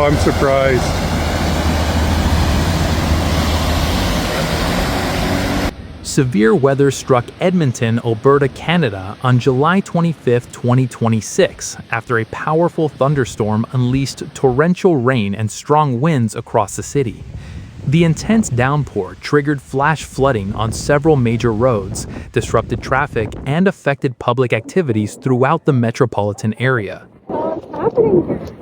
I'm surprised. Severe weather struck Edmonton, Alberta, Canada on July 25, 2026, after a powerful thunderstorm unleashed torrential rain and strong winds across the city. The intense downpour triggered flash flooding on several major roads, disrupted traffic, and affected public activities throughout the metropolitan area. What's happening here?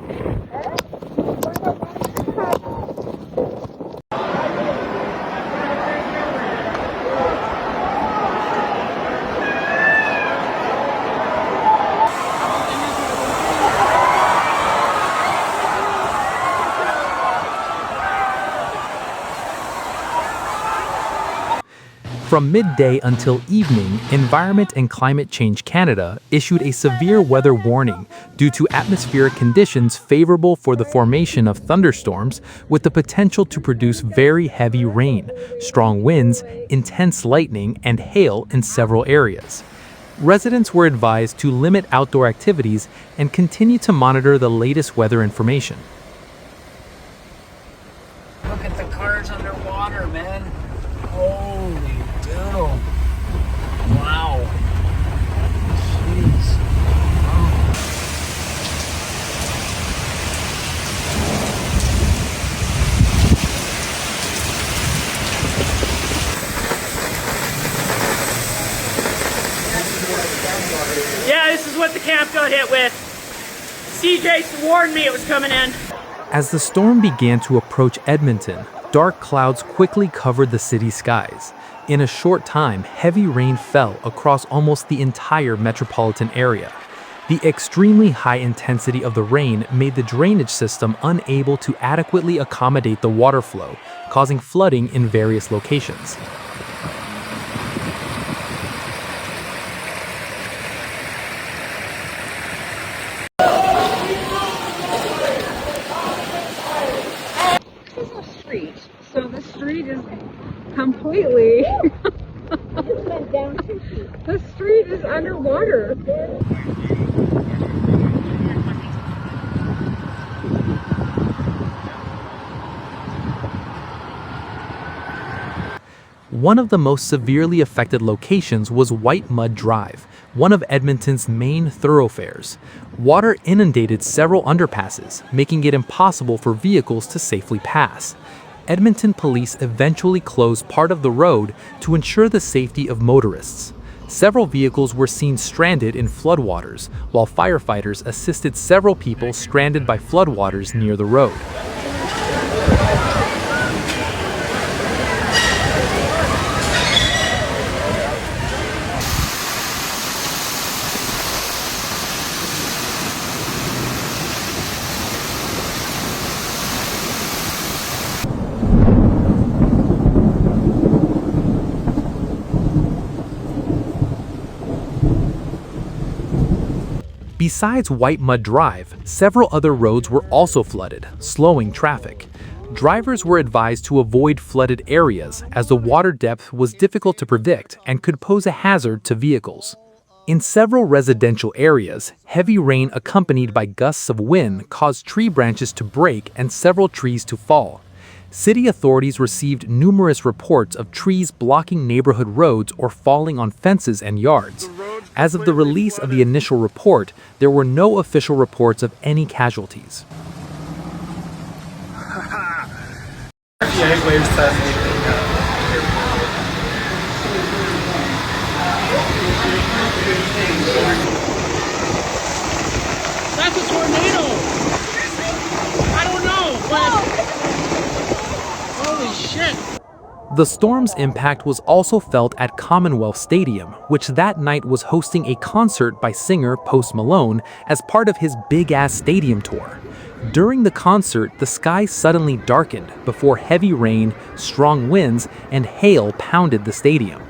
From midday until evening, Environment and Climate Change Canada issued a severe weather warning due to atmospheric conditions favorable for the formation of thunderstorms with the potential to produce very heavy rain, strong winds, intense lightning, and hail in several areas. Residents were advised to limit outdoor activities and continue to monitor the latest weather information. Look at the cars underwater, man. Holy doodle. Wow. Jeez. Yeah, this is what the camp got hit with. CJ warned me it was coming in. As the storm began to approach Edmonton, dark clouds quickly covered the city's skies. In a short time, heavy rain fell across almost the entire metropolitan area. The extremely high intensity of the rain made the drainage system unable to adequately accommodate the water flow, causing flooding in various locations. So the street is completely the street is underwater. One of the most severely affected locations was Whitemud Drive, one of Edmonton's main thoroughfares. Water inundated several underpasses, making it impossible for vehicles to safely pass. Edmonton police eventually closed part of the road to ensure the safety of motorists. Several vehicles were seen stranded in floodwaters, while firefighters assisted several people stranded by floodwaters near the road. Besides Whitemud Drive, several other roads were also flooded, slowing traffic. Drivers were advised to avoid flooded areas as the water depth was difficult to predict and could pose a hazard to vehicles. In several residential areas, heavy rain accompanied by gusts of wind caused tree branches to break and several trees to fall. City authorities received numerous reports of trees blocking neighborhood roads or falling on fences and yards. As of the release of the initial report, there were no official reports of any casualties. That's a tornado. I don't know, but holy shit. The storm's impact was also felt at Commonwealth Stadium, which that night was hosting a concert by singer Post Malone as part of his big-ass stadium tour. During the concert, the sky suddenly darkened before heavy rain, strong winds, and hail pounded the stadium.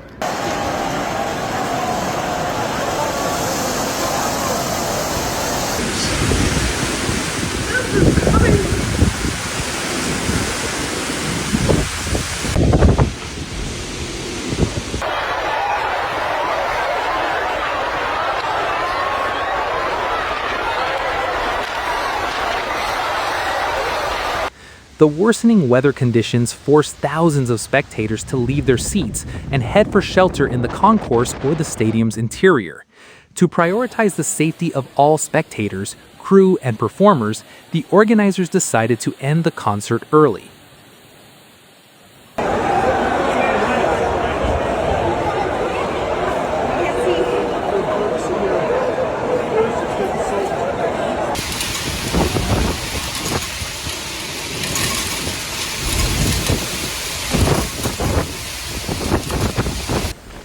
The worsening weather conditions forced thousands of spectators to leave their seats and head for shelter in the concourse or the stadium's interior. To prioritize the safety of all spectators, crew, and performers, the organizers decided to end the concert early.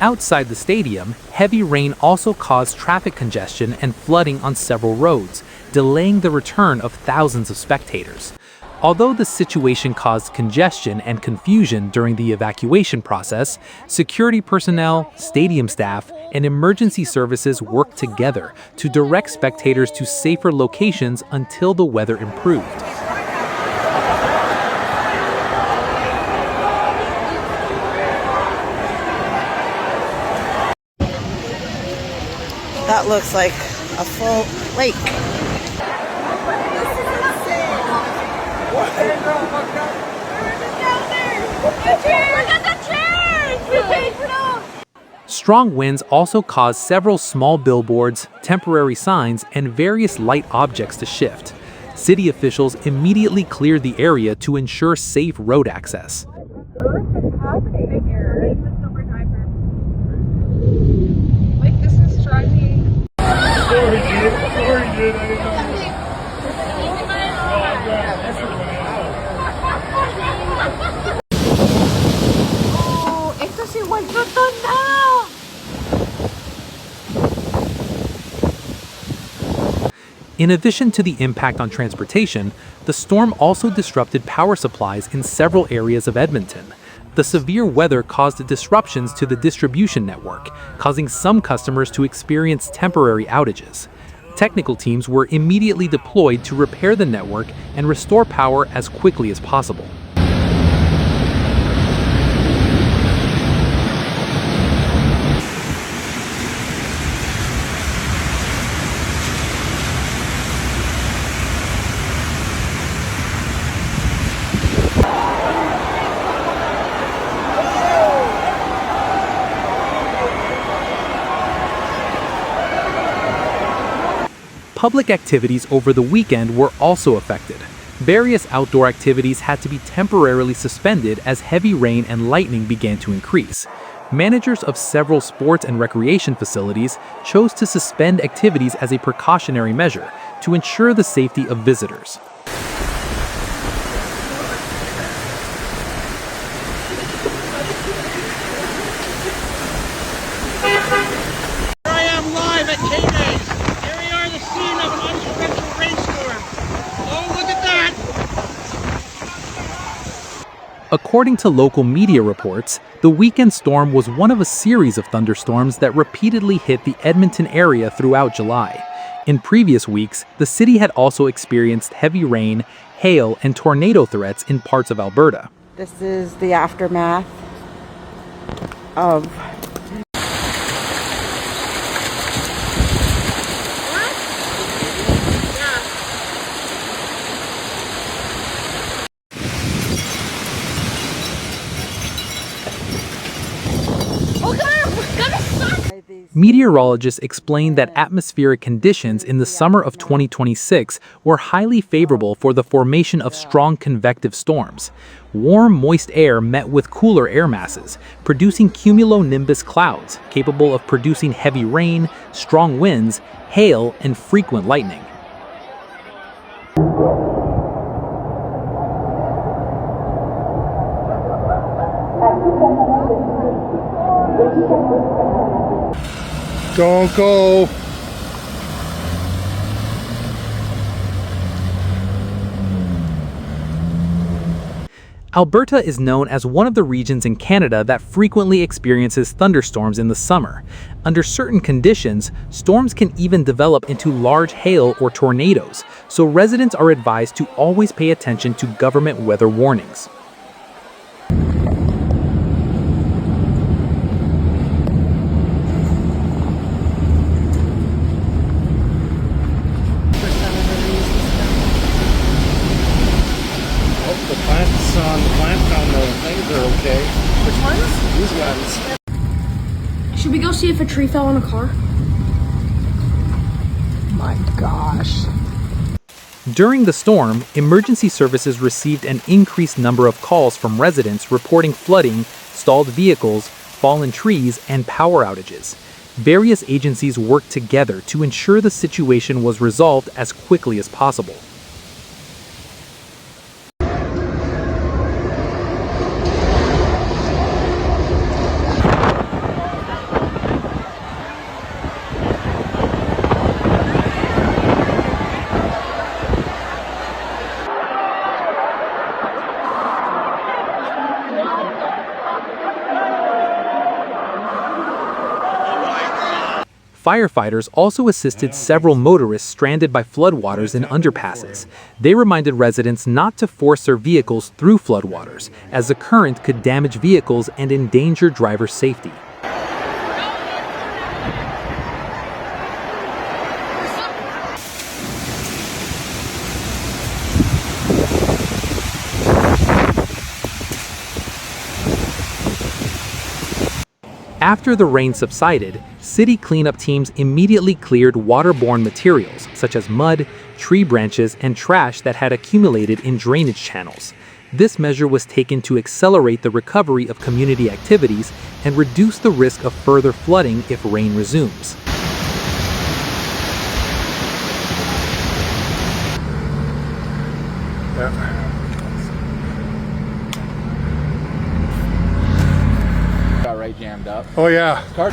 Outside the stadium, heavy rain also caused traffic congestion and flooding on several roads, delaying the return of thousands of spectators. Although the situation caused congestion and confusion during the evacuation process, security personnel, stadium staff, and emergency services worked together to direct spectators to safer locations until the weather improved. That looks like a full lake. Strong winds also caused several small billboards, temporary signs, and various light objects to shift. City officials immediately cleared the area to ensure safe road access. Like, this is driving. Oh, esto se volvió tornado. In addition to the impact on transportation, the storm also disrupted power supplies in several areas of Edmonton. The severe weather caused disruptions to the distribution network, causing some customers to experience temporary outages. Technical teams were immediately deployed to repair the network and restore power as quickly as possible. Public activities over the weekend were also affected. Various outdoor activities had to be temporarily suspended as heavy rain and lightning began to increase. Managers of several sports and recreation facilities chose to suspend activities as a precautionary measure to ensure the safety of visitors. I am live at K-Days. Here we are, the scene of an torrential rainstorm. Oh, look at that! According to local media reports, the weekend storm was one of a series of thunderstorms that repeatedly hit the Edmonton area throughout July. In previous weeks, the city had also experienced heavy rain, hail, and tornado threats in parts of Alberta. This is the aftermath of Meteorologists explained that atmospheric conditions in the summer of 2026 were highly favorable for the formation of strong convective storms. Warm, moist air met with cooler air masses, producing cumulonimbus clouds capable of producing heavy rain, strong winds, hail, and frequent lightning. Don't go. Alberta is known as one of the regions in Canada that frequently experiences thunderstorms in the summer. Under certain conditions, storms can even develop into large hail or tornadoes, so residents are advised to always pay attention to government weather warnings. lights on the plant on the things are okay. Which ones? These ones. Should we go see if a tree fell on a car? My gosh. During the storm, emergency services received an increased number of calls from residents reporting flooding, stalled vehicles, fallen trees, and power outages. Various agencies worked together to ensure the situation was resolved as quickly as possible. Firefighters also assisted several motorists stranded by floodwaters in underpasses. They reminded residents not to force their vehicles through floodwaters, as the current could damage vehicles and endanger driver safety. After the rain subsided, city cleanup teams immediately cleared waterborne materials such as mud, tree branches, and trash that had accumulated in drainage channels. This measure was taken to accelerate the recovery of community activities and reduce the risk of further flooding if rain resumes. Got right jammed up. Oh yeah. Car